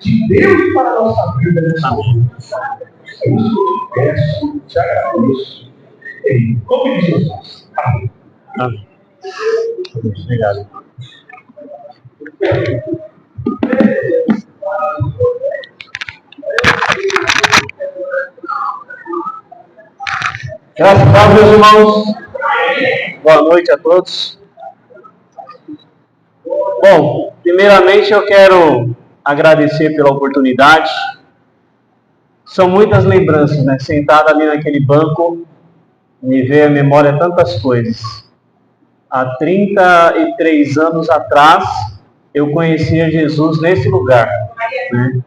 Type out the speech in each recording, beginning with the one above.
de Deus para a nossa vida nessa hora. É isso que eu te peço, te agradeço. Em nome de Jesus. Amém. Amém. Obrigado. Graças a Deus, meus irmãos. Boa noite a todos. Bom, primeiramente eu quero agradecer pela oportunidade. São muitas lembranças, né? Sentado ali naquele banco, me veio à memória tantas coisas. Há 33 anos atrás, eu conhecia Jesus nesse lugar, né?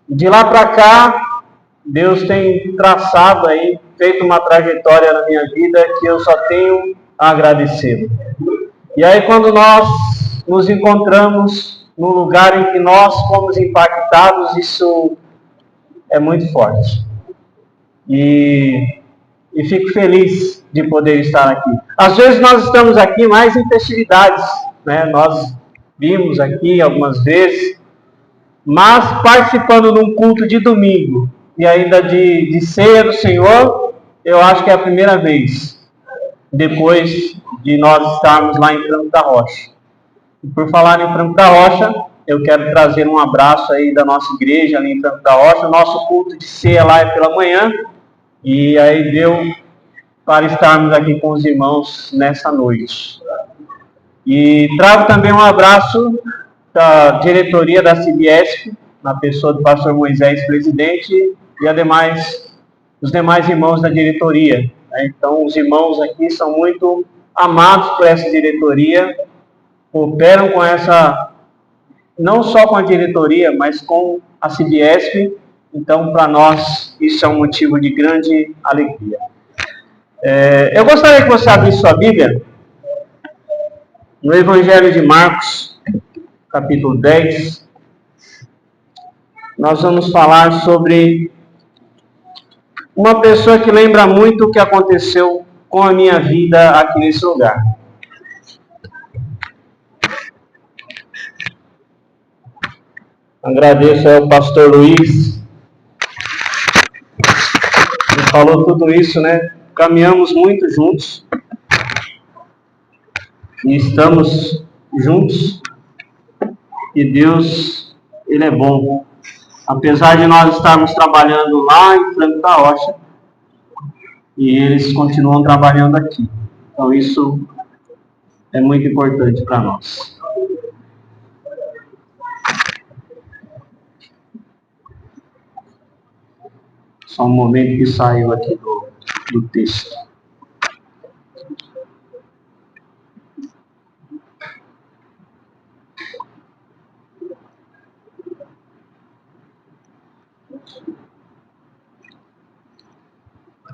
De lá para cá, Deus tem traçado aí, feito uma trajetória na minha vida que eu só tenho a agradecê-lo. E aí quando nós nos encontramos no lugar em que nós fomos impactados, isso é muito forte. E fico feliz de poder estar aqui. Às vezes nós estamos aqui mais em festividades, né? Nós vimos aqui algumas vezes, mas participando de um culto de domingo e ainda de ceia do Senhor, eu acho que é a primeira vez, depois de nós estarmos lá em Franco da Rocha. E por falar em Franco da Rocha, eu quero trazer um abraço aí da nossa igreja ali em Franco da Rocha. O nosso culto de ceia lá é pela manhã, e aí deu para estarmos aqui com os irmãos nessa noite. E trago também um abraço da diretoria da CIBESP, na pessoa do pastor Moisés, presidente, e os demais irmãos da diretoria. Então, os irmãos aqui são muito amados por essa diretoria, cooperam com essa, não só com a diretoria, mas com a CIBESP. Então, para nós, isso é um motivo de grande alegria. Eu gostaria que você abrisse sua Bíblia no Evangelho de Marcos, capítulo 10. Nós vamos falar sobre uma pessoa que lembra muito o que aconteceu com a minha vida aqui nesse lugar. Agradeço ao pastor Luiz, que falou tudo isso, né? Caminhamos muito juntos e estamos juntos, e Deus, Ele é bom. Apesar de nós estarmos trabalhando lá em Franco da Rocha, e eles continuam trabalhando aqui. Então isso é muito importante para nós. Só um momento que saiu aqui do texto.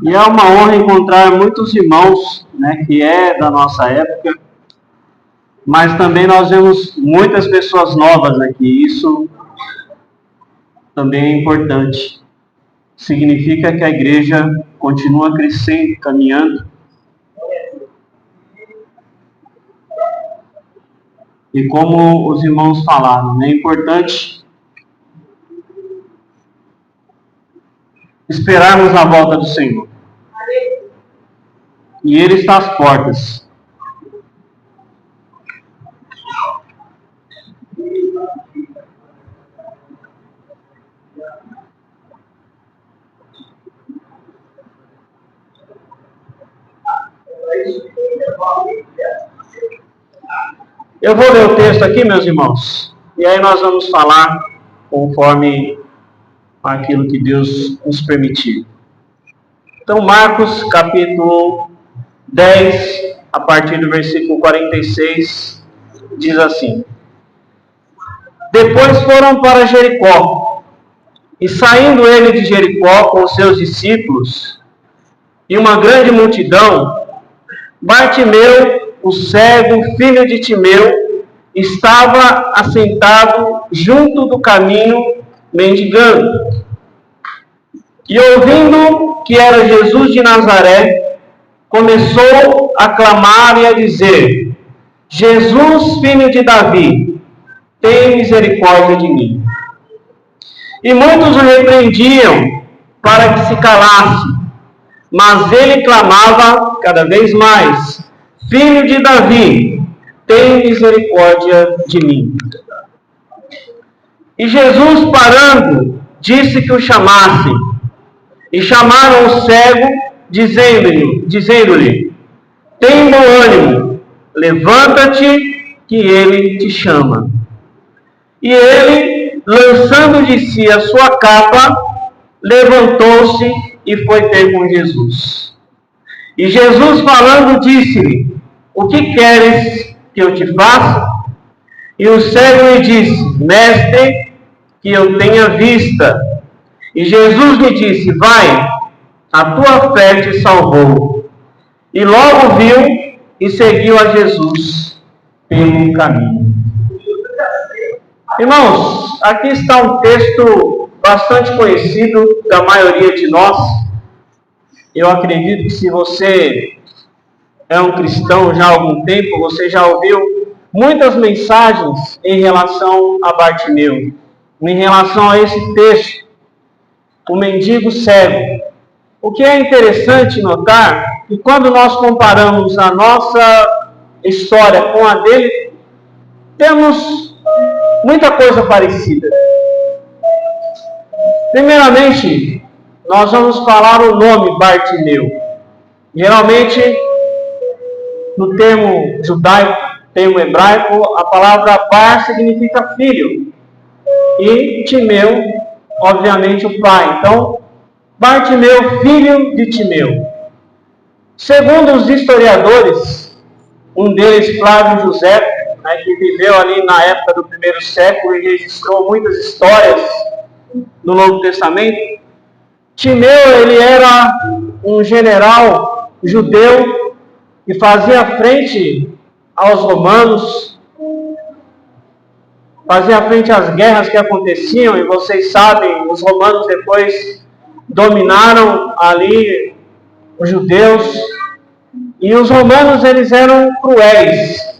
E é uma honra encontrar muitos irmãos, né, que é da nossa época, mas também nós vemos muitas pessoas novas aqui. Isso também é importante. Significa que a igreja continua crescendo, caminhando. E como os irmãos falaram, é importante esperarmos a volta do Senhor. E Ele está às portas. Eu vou ler o texto aqui, meus irmãos, e aí nós vamos falar conforme aquilo que Deus nos permitir. Então, Marcos, capítulo 10, a partir do versículo 46, diz assim: Depois foram para Jericó, e saindo ele de Jericó com os seus discípulos e uma grande multidão, Bartimeu, o cego, filho de Timeu, estava assentado junto do caminho, mendigando. E ouvindo que era Jesus de Nazaré, começou a clamar e a dizer: Jesus, filho de Davi, tem misericórdia de mim. E muitos o repreendiam para que se calasse. Mas ele clamava cada vez mais: Filho de Davi, tem misericórdia de mim. E Jesus, parando, disse que o chamassem. E chamaram o cego, dizendo-lhe: Tem bom ânimo, levanta-te, que ele te chama. E ele, lançando de si a sua capa, levantou-se e foi ter com Jesus. E Jesus, falando, disse-lhe: O que queres que eu te faça? E o cego lhe disse: Mestre, que eu tenha vista. E Jesus lhe disse: Vai, a tua fé te salvou. E logo viu e seguiu a Jesus pelo caminho. Irmãos, aqui está um texto bastante conhecido da maioria de nós. Eu acredito que se você é um cristão já há algum tempo, você já ouviu muitas mensagens em relação a Bartimeu, em relação a esse texto, o mendigo cego. O que é interessante notar é que quando nós comparamos a nossa história com a dele, temos muita coisa parecida. Primeiramente, nós vamos falar o nome Bartimeu. Geralmente, no termo judaico, termo hebraico, a palavra Bar significa filho. E Timeu, obviamente, o pai. Então, Bartimeu, filho de Timeu. Segundo os historiadores, um deles, Flávio José, que viveu ali na época do primeiro século e registrou muitas histórias no Novo Testamento, Timeu, ele era um general judeu que fazia frente aos romanos, fazia frente às guerras que aconteciam, e vocês sabem, os romanos depois dominaram ali os judeus, e os romanos, eles eram cruéis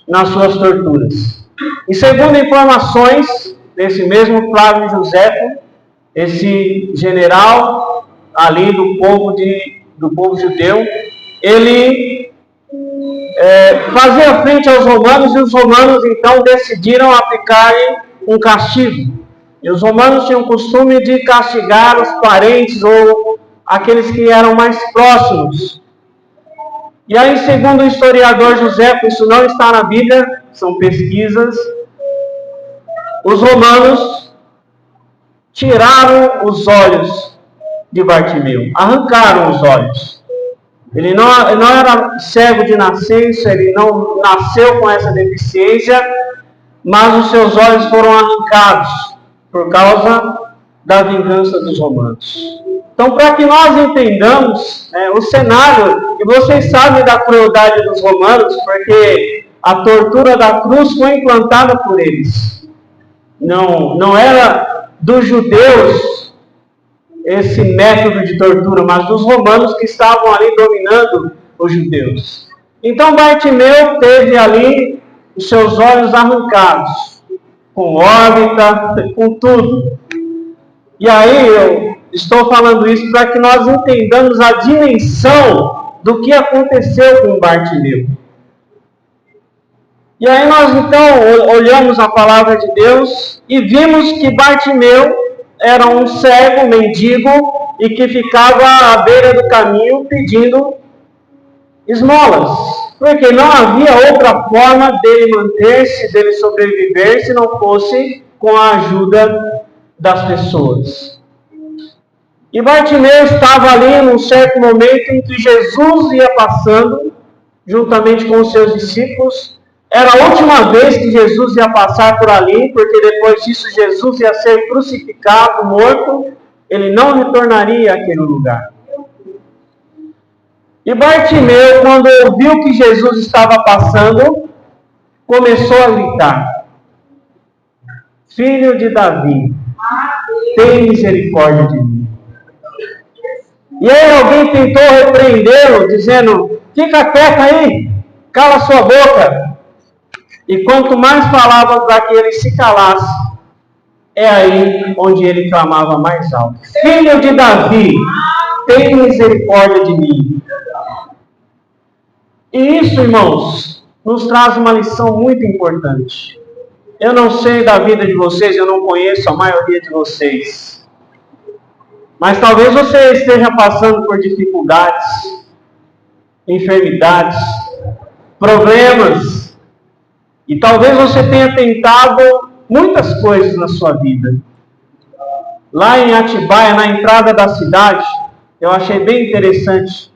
nas suas torturas. E segundo informações desse mesmo Flávio José, esse general ali do povo judeu, ele fazia frente aos romanos, e os romanos então decidiram aplicarem um castigo. E os romanos tinham o costume de castigar os parentes ou aqueles que eram mais próximos. E aí, segundo o historiador José, isso não está na Bíblia, são pesquisas, os romanos tiraram os olhos de Bartimeu, arrancaram os olhos. Ele não era cego de nascença, ele não nasceu com essa deficiência, mas os seus olhos foram arrancados por causa da vingança dos romanos. Então, para que nós entendamos o cenário, e vocês sabem da crueldade dos romanos, porque a tortura da cruz foi implantada por eles. Não era dos judeus esse método de tortura, mas dos romanos que estavam ali dominando os judeus. Então, Bartimeu teve ali os seus olhos arrancados, com órbita, com tudo. E aí eu estou falando isso para que nós entendamos a dimensão do que aconteceu com Bartimeu. E aí nós então olhamos a palavra de Deus e vimos que Bartimeu era um cego, mendigo, e que ficava à beira do caminho pedindo esmolas. Porque não havia outra forma dele manter-se, dele sobreviver, se não fosse com a ajuda das pessoas. E Bartimeu estava ali num certo momento em que Jesus ia passando, juntamente com os seus discípulos. Era a última vez que Jesus ia passar por ali, porque depois disso Jesus ia ser crucificado, morto. Ele não retornaria àquele lugar. E Bartimeu, quando ouviu que Jesus estava passando, começou a gritar: Filho de Davi, tem misericórdia de mim. E aí alguém tentou repreendê-lo, dizendo: fica quieto aí, cala sua boca. E quanto mais falava para que ele se calasse, é aí onde ele clamava mais alto: Filho de Davi, tem misericórdia de mim. E isso, irmãos, nos traz uma lição muito importante. Eu não sei da vida de vocês, eu não conheço a maioria de vocês. Mas talvez você esteja passando por dificuldades, enfermidades, problemas. E talvez você tenha tentado muitas coisas na sua vida. Lá em Atibaia, na entrada da cidade, eu achei bem interessante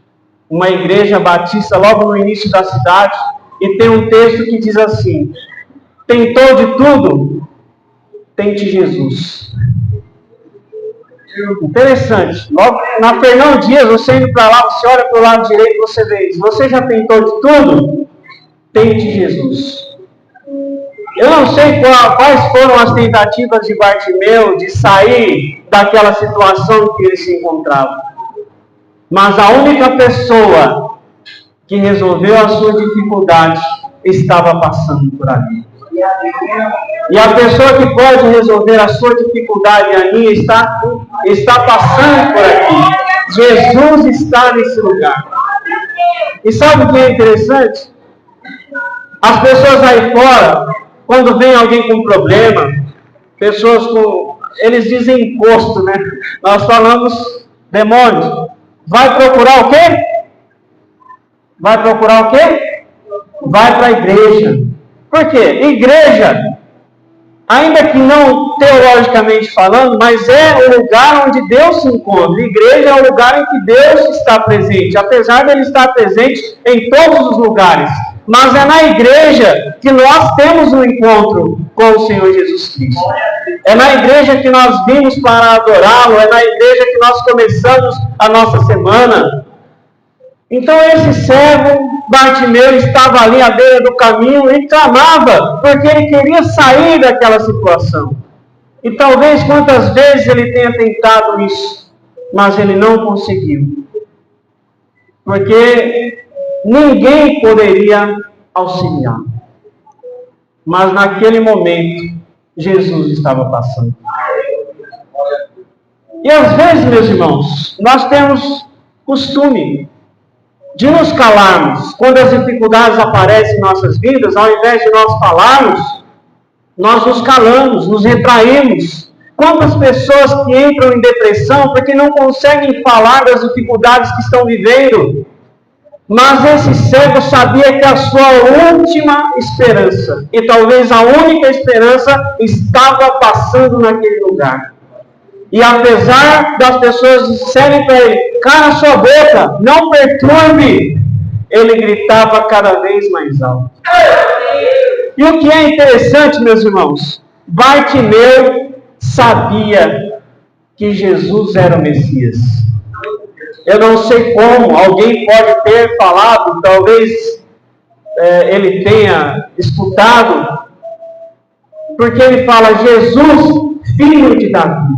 uma igreja batista logo no início da cidade, e tem um texto que diz assim: tentou de tudo, tente Jesus. Interessante. Logo na Fernão Dias, você indo para lá, você olha para o lado direito, você vê isso. Você já tentou de tudo? Tente Jesus. Eu não sei quais foram as tentativas de Bartimeu de sair daquela situação em que ele se encontrava. Mas a única pessoa que resolveu a sua dificuldade estava passando por ali. E a pessoa que pode resolver a sua dificuldade, a minha, está passando por aqui. Jesus está nesse lugar. E sabe o que é interessante? As pessoas aí fora, quando vem alguém com problema, pessoas com... eles dizem imposto, né? Nós falamos demônios. Vai procurar o quê? Vai procurar o quê? Vai para a igreja. Por quê? Igreja, ainda que não teologicamente falando, mas é o lugar onde Deus se encontra. Igreja é o lugar em que Deus está presente, apesar de Ele estar presente em todos os lugares. Mas é na igreja que nós temos um encontro com o Senhor Jesus Cristo. É na igreja que nós vimos para adorá-lo, é na igreja que nós começamos a nossa semana. Então esse cego, Bartimeu, estava ali à beira do caminho e clamava, porque ele queria sair daquela situação. E talvez quantas vezes ele tenha tentado isso, mas ele não conseguiu. Porque ninguém poderia auxiliar. Mas naquele momento, Jesus estava passando. E às vezes, meus irmãos, nós temos costume de nos calarmos. Quando as dificuldades aparecem em nossas vidas, ao invés de nós falarmos, nós nos calamos, nos retraímos. Quantas pessoas que entram em depressão porque não conseguem falar das dificuldades que estão vivendo? Mas esse cego sabia que a sua última esperança, e talvez a única esperança, estava passando naquele lugar. E apesar das pessoas disserem para ele: cala sua boca, não perturbe, ele gritava cada vez mais alto. E o que é interessante, meus irmãos, Bartimeu sabia que Jesus era o Messias. Eu não sei como, alguém pode ter falado, talvez ele tenha escutado, porque ele fala: Jesus, filho de Davi.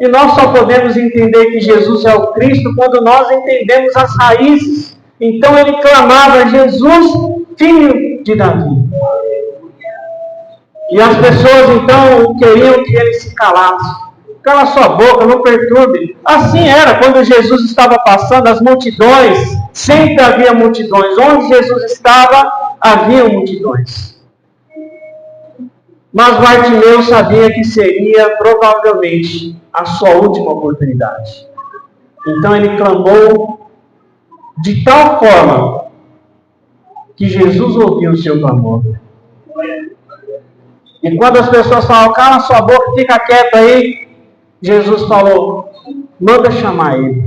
E nós só podemos entender que Jesus é o Cristo quando nós entendemos as raízes. Então ele clamava: Jesus, filho de Davi. E as pessoas então queriam que ele se calasse. Cala sua boca, não perturbe. Assim era, quando Jesus estava passando, as multidões, sempre havia multidões. Onde Jesus estava, havia multidões. Mas Bartimeu sabia que seria provavelmente a sua última oportunidade. Então ele clamou de tal forma que Jesus ouviu o seu clamor. E quando as pessoas falam: cala sua boca, fica quieto aí, Jesus falou: manda chamar ele.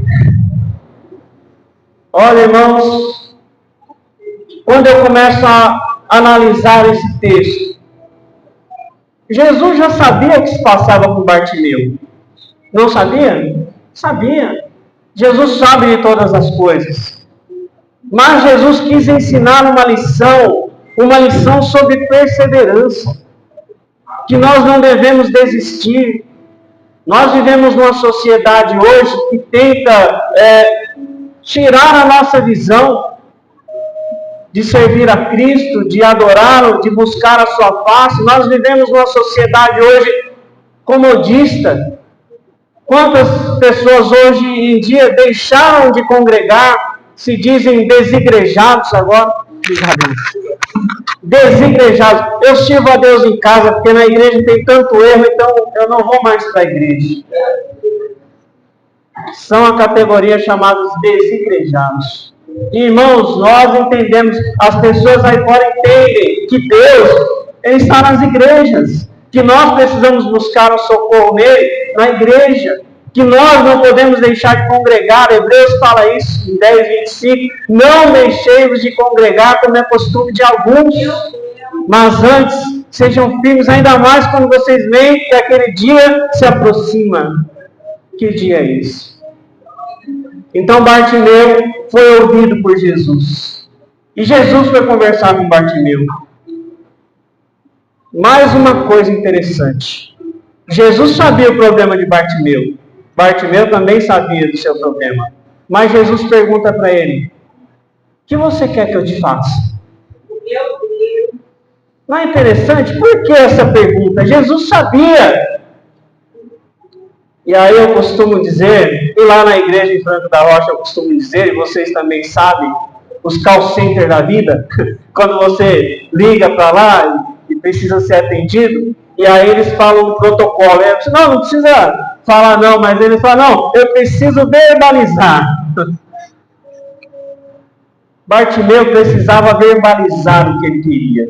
Olha, irmãos, quando eu começo a analisar esse texto, Jesus já sabia o que se passava com Bartimeu. Não sabia? Sabia. Jesus sabe de todas as coisas. Mas Jesus quis ensinar uma lição sobre perseverança. Que nós não devemos desistir. Nós vivemos numa sociedade hoje que tenta tirar a nossa visão de servir a Cristo, de adorá-lo, de buscar a sua face. Nós vivemos numa sociedade hoje comodista. Quantas pessoas hoje em dia deixaram de congregar, se dizem desigrejados agora? Desigrejados. Eu sirvo a Deus em casa, porque na igreja tem tanto erro, então eu não vou mais para a igreja. São a categoria chamados desigrejados. Irmãos, nós entendemos, as pessoas aí fora entendem que Deus Ele está nas igrejas, que nós precisamos buscar o socorro nele, na igreja, que nós não podemos deixar de congregar. Hebreus fala isso em 10:25, não deixemos de congregar como é costume de alguns, mas antes sejam firmes, ainda mais quando vocês veem que aquele dia se aproxima. Que dia é esse? Então Bartimeu foi ouvido por Jesus. E Jesus foi conversar com Bartimeu. Mais uma coisa interessante. Jesus sabia o problema de Bartimeu. Bartimeu também sabia do seu problema. Mas Jesus pergunta para ele: o que você quer que eu te faça? Não é interessante? Por que essa pergunta? Jesus sabia. E aí eu costumo dizer, e lá na igreja em Franco da Rocha eu costumo dizer, e vocês também sabem, os call center da vida, quando você liga para lá e precisa ser atendido, e aí eles falam no protocolo. Eu disse, não precisa falar não, mas eles falam, não, eu preciso verbalizar. Bartimeu precisava verbalizar o que ele queria.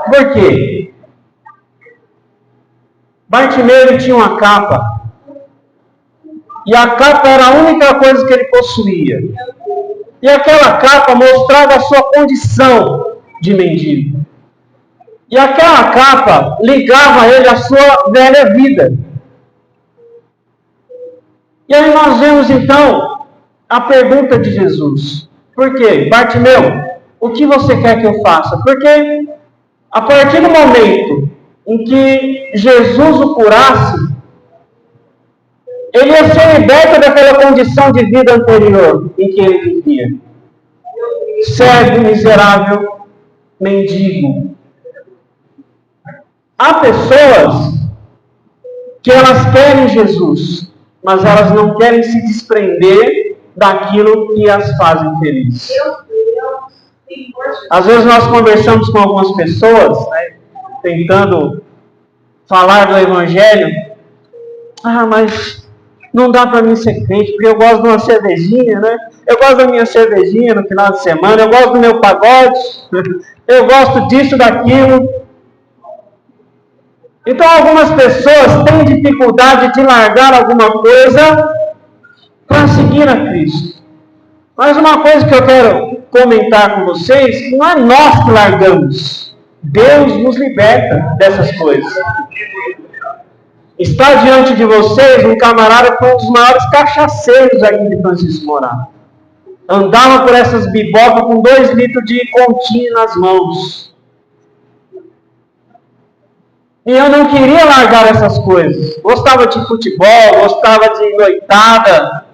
Por quê? Bartimeu ele tinha uma capa. E a capa era a única coisa que ele possuía. E aquela capa mostrava a sua condição de mendigo. E aquela capa ligava ele à sua velha vida. E aí nós vemos então a pergunta de Jesus. Por quê? Bartimeu, o que você quer que eu faça? Porque a partir do momento em que Jesus o curasse, ele ia ser liberto daquela condição de vida anterior em que ele vivia. Cego, miserável, mendigo. Há pessoas que elas querem Jesus, mas elas não querem se desprender daquilo que as fazem felizes. Às vezes nós conversamos com algumas pessoas, né, tentando falar do Evangelho. Mas não dá para mim ser crente, porque eu gosto de uma cervejinha, né? Eu gosto da minha cervejinha no final de semana, eu gosto do meu pagode, eu gosto disso, daquilo. Então algumas pessoas têm dificuldade de largar alguma coisa para seguir a Cristo. Mas uma coisa que eu quero comentar com vocês, que não é nós que largamos. Deus nos liberta dessas coisas. Está diante de vocês um camarada que foi um dos maiores cachaceiros aqui de Francisco Morato. Andava por essas bibocas com 2 litros de continha nas mãos. E eu não queria largar essas coisas. Gostava de futebol, gostava de noitada.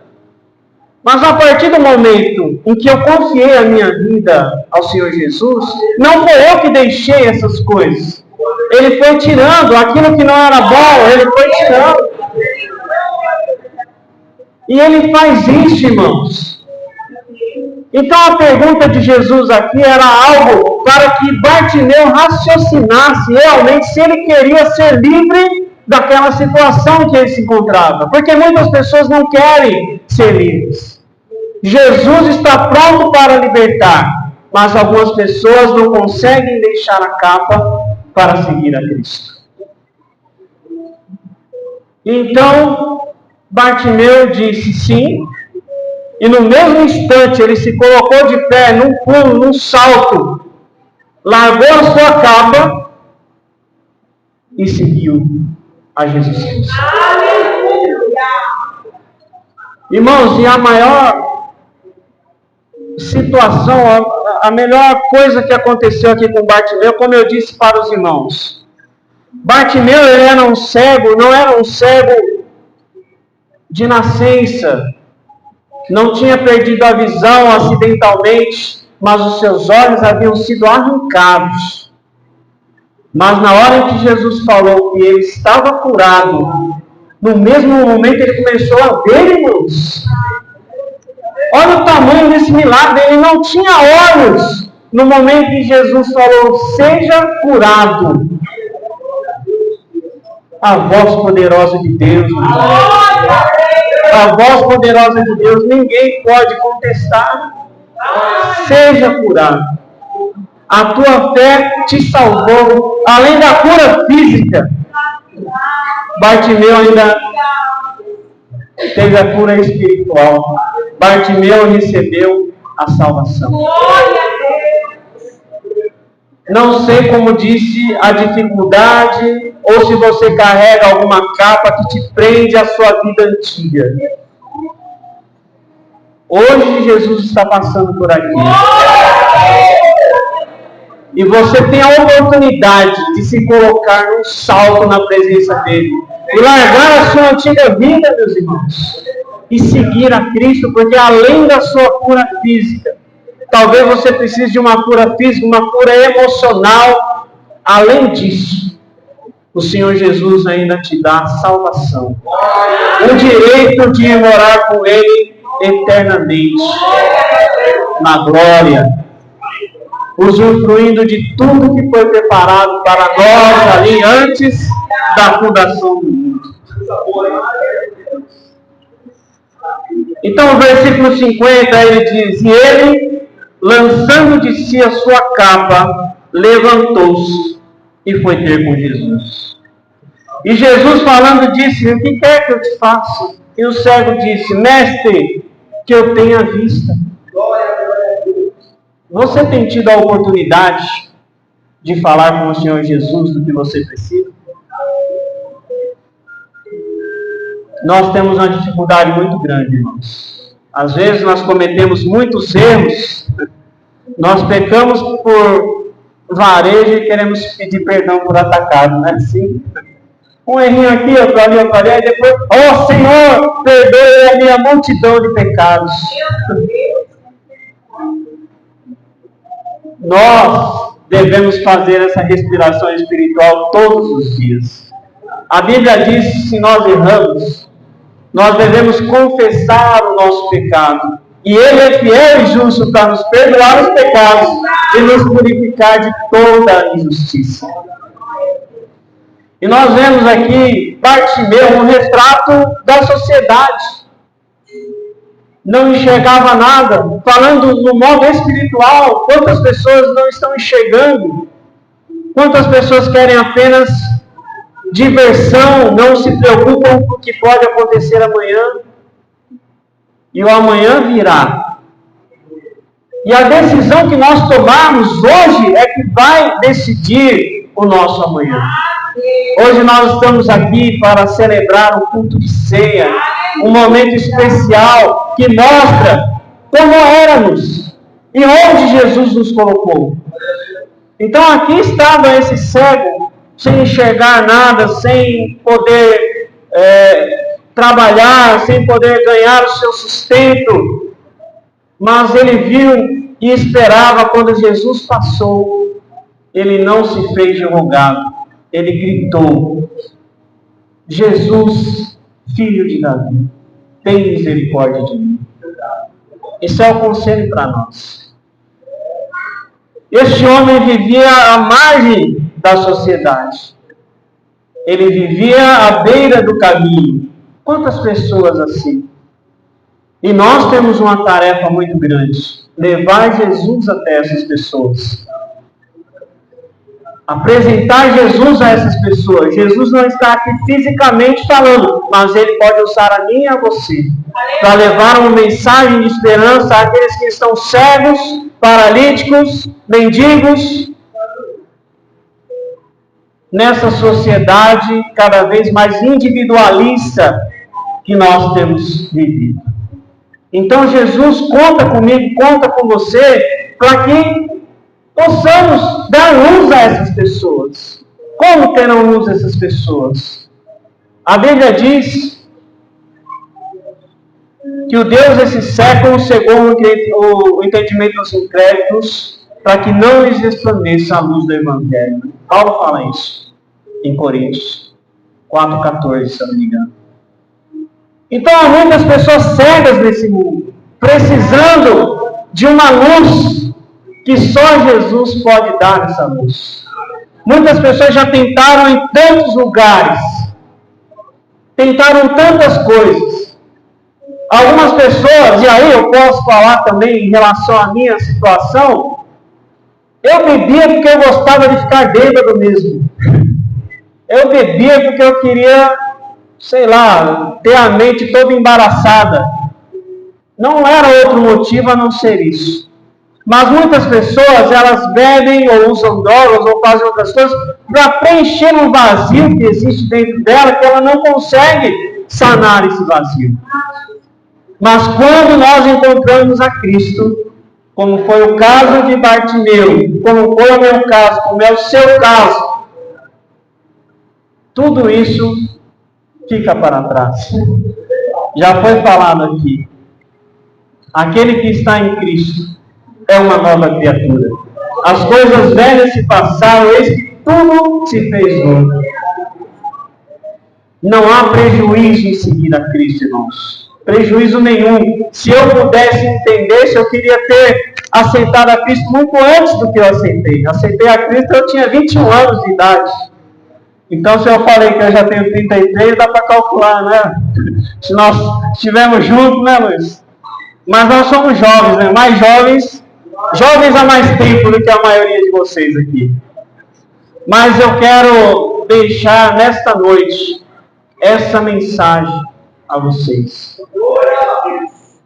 Mas a partir do momento em que eu confiei a minha vida ao Senhor Jesus, não foi eu que deixei essas coisas. Ele foi tirando aquilo que não era bom, ele foi tirando. E ele faz isso, irmãos. Então a pergunta de Jesus aqui era algo para que Bartimeu raciocinasse realmente se ele queria ser livre daquela situação em que ele se encontrava. Porque muitas pessoas não querem ser livres. Jesus está pronto para libertar, mas algumas pessoas não conseguem deixar a capa para seguir a Cristo. Então, Bartimeu disse sim, e no mesmo instante ele se colocou de pé, num pulo, num salto, largou a sua capa e seguiu a Jesus Cristo. Irmãos, e a maior situação, a melhor coisa que aconteceu aqui com Bartimeu, como eu disse para os irmãos, Bartimeu ele era um cego, não era um cego de nascença, não tinha perdido a visão acidentalmente, mas os seus olhos haviam sido arrancados. Mas na hora em que Jesus falou que ele estava curado, no mesmo momento ele começou a ver, irmãos. Olha o tamanho desse milagre, ele não tinha olhos no momento que Jesus falou, seja curado. A voz poderosa de Deus, a voz poderosa de Deus, ninguém pode contestar. Seja curado. A tua fé te salvou, além da cura física. Bartimeu ainda teve a cura espiritual. Bartimeu recebeu a salvação. Não sei, como disse, a dificuldade, ou se você carrega alguma capa que te prende à sua vida antiga. Hoje Jesus está passando por aqui. E você tem a oportunidade de se colocar num salto na presença dele. E largar a sua antiga vida, meus irmãos. E seguir a Cristo, porque além da sua cura física, talvez você precise de uma cura física, uma cura emocional. Além disso, o Senhor Jesus ainda te dá a salvação. O direito de morar com Ele eternamente. Na glória. Usufruindo de tudo que foi preparado para nós ali antes da fundação do mundo. Então, o versículo 50, ele diz, e ele, lançando de si a sua capa, levantou-se e foi ter com Jesus. E Jesus, falando, disse, o que quer que eu te faça? E o cego disse, mestre, que eu tenha vista. Você tem tido a oportunidade de falar com o Senhor Jesus do que você precisa? Nós temos uma dificuldade muito grande, irmãos. Às vezes nós cometemos muitos erros, nós pecamos por varejo e queremos pedir perdão por atacado, não é assim? Um errinho aqui, outro ali, e depois, ó Senhor, perdoe a minha multidão de pecados. Nós devemos fazer essa respiração espiritual todos os dias. A Bíblia diz que se nós erramos, nós devemos confessar o nosso pecado. E Ele é fiel e justo para nos perdoar os pecados e nos purificar de toda a injustiça. E nós vemos aqui Bartimeu, um retrato da sociedade. Não enxergava nada. Falando no modo espiritual, quantas pessoas não estão enxergando? Quantas pessoas querem apenas diversão, não se preocupam com o que pode acontecer amanhã? E o amanhã virá. E a decisão que nós tomarmos hoje é que vai decidir o nosso amanhã. Hoje nós estamos aqui para celebrar o culto de ceia, um momento especial que mostra como éramos e onde Jesus nos colocou. Então aqui estava esse cego, sem enxergar nada, sem poder trabalhar, sem poder ganhar o seu sustento, mas ele viu e esperava. Quando Jesus passou, ele não se fez de rogado, ele gritou, Jesus, filho de Davi, tem misericórdia de mim. Esse é o conselho para nós. Este homem vivia à margem da sociedade. Ele vivia à beira do caminho. Quantas pessoas assim? E nós temos uma tarefa muito grande: levar Jesus até essas pessoas. Apresentar Jesus a essas pessoas. Jesus não está aqui fisicamente falando, mas Ele pode usar a mim e a você para levar uma mensagem de esperança àqueles que estão cegos, paralíticos, mendigos, nessa sociedade cada vez mais individualista que nós temos vivido. Então Jesus conta comigo, conta com você, para que possamos dar luz a essas pessoas. Como terão luz essas pessoas? A Bíblia diz que o Deus desse século cegou o entendimento dos incrédulos, para que não lhes resplandeça a luz do Evangelho. Paulo fala isso em Coríntios 4,14, se eu não me engano. Então há muitas pessoas cegas nesse mundo, precisando de uma luz que só Jesus pode dar essa luz. Muitas pessoas já tentaram em tantos lugares, tentaram tantas coisas. Algumas pessoas, e aí eu posso falar também em relação à minha situação, eu bebia porque eu gostava de ficar bêbado mesmo. Eu bebia porque eu queria, sei lá, ter a mente toda embaraçada. Não era outro motivo a não ser isso. Mas muitas pessoas, elas bebem ou usam drogas ou fazem outras coisas para preencher um vazio que existe dentro dela, que ela não consegue sanar esse vazio. Mas quando nós encontramos a Cristo, como foi o caso de Bartimeu, como foi o meu caso, como é o seu caso, tudo isso fica para trás. Já foi falado aqui. Aquele que está em Cristo é uma nova criatura. As coisas velhas se passaram, eis que tudo se fez novo. Não há prejuízo em seguir a Cristo, irmãos. Prejuízo nenhum. Se eu pudesse entender, se eu queria ter aceitado a Cristo muito antes do que eu aceitei. Aceitei a Cristo, eu tinha 21 anos de idade. Então, se eu falei que eu já tenho 33, dá para calcular, né? Se nós estivermos juntos, né, Luiz? Mas nós somos jovens, né? Mais jovens há mais tempo do que a maioria de vocês aqui. Mas eu quero deixar nesta noite essa mensagem a vocês.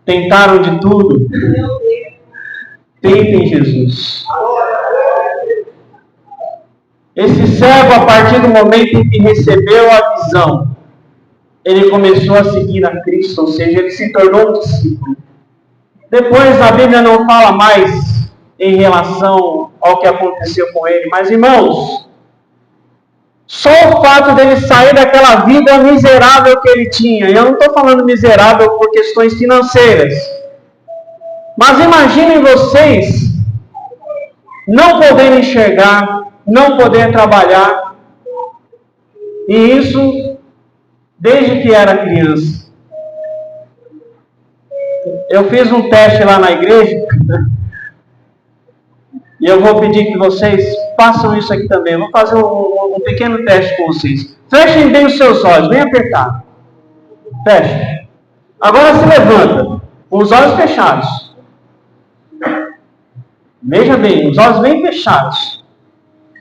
Tentaram de tudo? Tentem Jesus. Esse cego, a partir do momento em que recebeu a visão, ele começou a seguir a Cristo, ou seja, ele se tornou um discípulo. Depois a Bíblia não fala mais em relação ao que aconteceu com ele, mas irmãos, só o fato dele sair daquela vida miserável que ele tinha, e eu não estou falando miserável por questões financeiras, mas imaginem vocês não poderem enxergar, não poder trabalhar, e isso desde que era criança. Eu fiz um teste lá na igreja, e eu vou pedir que vocês façam isso aqui também. Eu vou fazer um pequeno teste com vocês. Fechem bem os seus olhos, bem apertado. Feche. Agora se levanta, com os olhos fechados. Veja bem, os olhos bem fechados.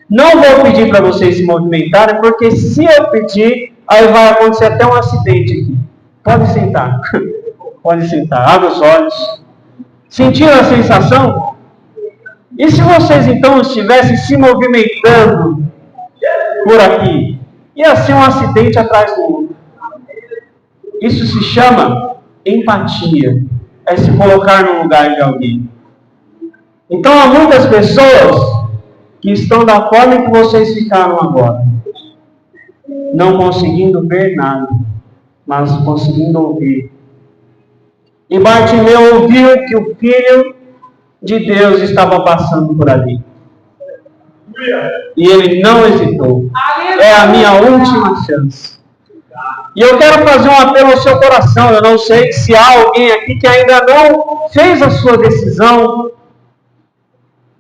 Não vou pedir para vocês se movimentarem, porque se eu pedir, aí vai acontecer até um acidente aqui. Pode sentar. Pode sentar. Abre os olhos. Sentiram a sensação? E se vocês então estivessem se movimentando por aqui? Ia ser um acidente atrás do outro. Isso se chama empatia. É se colocar no lugar de alguém. Então há muitas pessoas que estão da forma que vocês ficaram agora. Não conseguindo ver nada, mas conseguindo ouvir. E Bartimeu ouviu que o Filho de Deus estava passando por ali. E ele não hesitou. É a minha última chance. E eu quero fazer um apelo ao seu coração. Eu não sei se há alguém aqui que ainda não fez a sua decisão,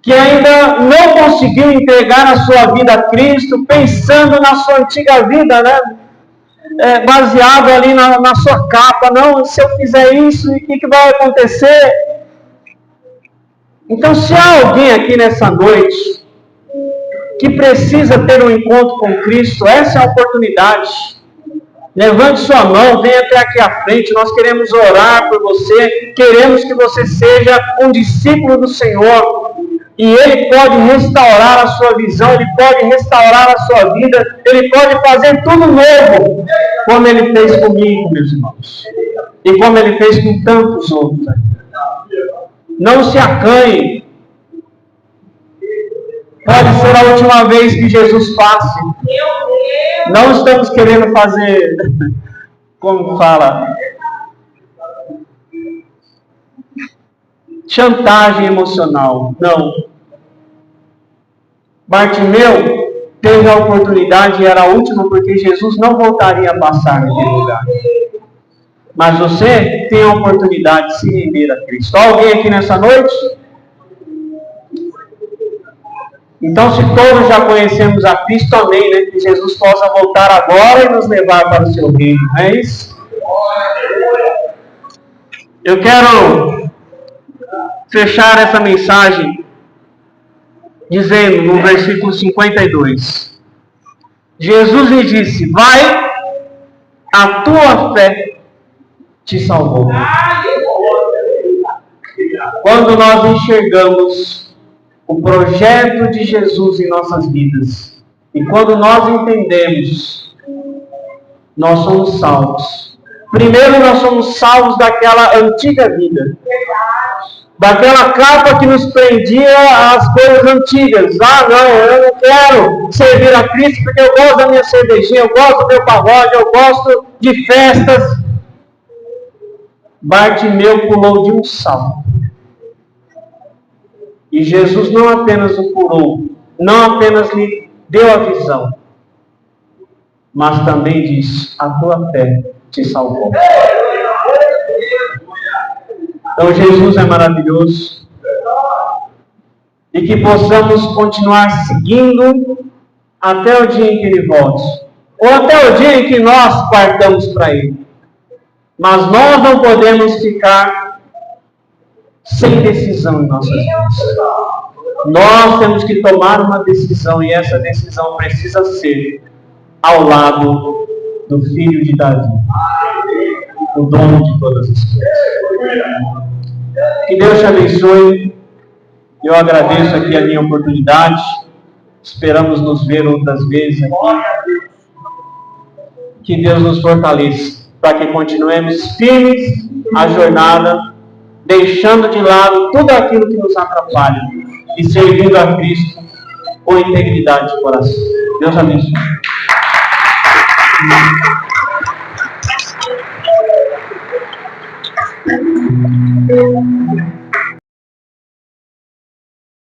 que ainda não conseguiu entregar a sua vida a Cristo, pensando na sua antiga vida, né? Baseado ali na sua capa. Não, se eu fizer isso, o que vai acontecer? Então, se há alguém aqui nessa noite que precisa ter um encontro com Cristo, essa é a oportunidade. Levante sua mão, venha até aqui à frente. Nós queremos orar por você, queremos que você seja um discípulo do Senhor. E Ele pode restaurar a sua visão, Ele pode restaurar a sua vida, Ele pode fazer tudo novo, como Ele fez comigo, meus irmãos. E como Ele fez com tantos outros. Não se acanhe. Pode ser a última vez que Jesus passe. Não estamos querendo fazer, como fala, chantagem emocional. Não. Bartimeu teve a oportunidade, e era a última, porque Jesus não voltaria a passar naquele lugar. Mas você tem a oportunidade de se render a Cristo. Alguém aqui nessa noite? Então, se todos já conhecemos a Cristo, amém, né? Que Jesus possa voltar agora e nos levar para o seu reino, não é isso? Eu quero fechar essa mensagem dizendo no versículo 52. Jesus lhe disse: vai, a tua fé te salvou. Quando nós enxergamos o projeto de Jesus em nossas vidas, e quando nós entendemos, nós somos salvos. Primeiro, nós somos salvos daquela antiga vida, daquela capa que nos prendia às coisas antigas. Ah, não, eu não quero servir a Cristo porque eu gosto da minha cervejinha, eu gosto do meu pagode, eu gosto de festas. Bartimeu pulou de um salto. E Jesus não apenas o curou, não apenas lhe deu a visão, mas também diz: a tua fé te salvou. Então Jesus é maravilhoso. E que possamos continuar seguindo até o dia em que Ele volte. Ou até o dia em que nós partamos para Ele. Mas nós não podemos ficar sem decisão em nossas vidas. Nós temos que tomar uma decisão, e essa decisão precisa ser ao lado do Filho de Davi, o dono de todas as coisas. Que Deus te abençoe. Eu agradeço aqui a minha oportunidade. Esperamos nos ver outras vezes aqui. Que Deus nos fortaleça para que continuemos firmes a jornada, deixando de lado tudo aquilo que nos atrapalha e servindo a Cristo com integridade de coração. Deus abençoe.